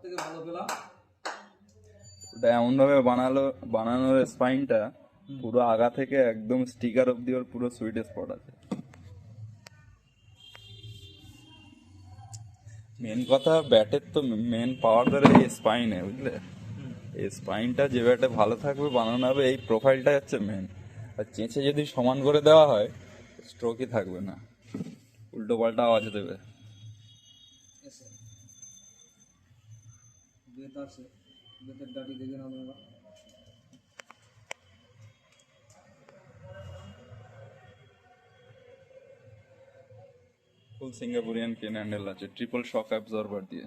থেকে ভালো পেলাম। ওটা এমন ভাবে বানানোর স্পাইনটা পুরো আগা থেকে একদম স্টিকার অব্দি ওর পুরো সুইট স্পট আছে। মেন কথা ব্যাটের তো মেন পাওয়ার ধরে এই স্পাইনে, বুঝলে? এই স্পাইনটা যে ব্যাটে ভালো থাকবে বানানো হবে, এই প্রোফাইলটা হচ্ছে মেন। আর চেঁচে যদি সমান করে দেওয়া হয় স্ট্রোকই থাকবে না, উল্টো পাল্টা আওয়াজ দেবে। এসে বেত আছে, বেতের ডাটি দেখে না আপনারা। ফুল সিঙ্গাপুরিয়ান কেন হ্যান্ডেল আছে, ট্রিপল শক অ্যাবজর্বার দিয়ে।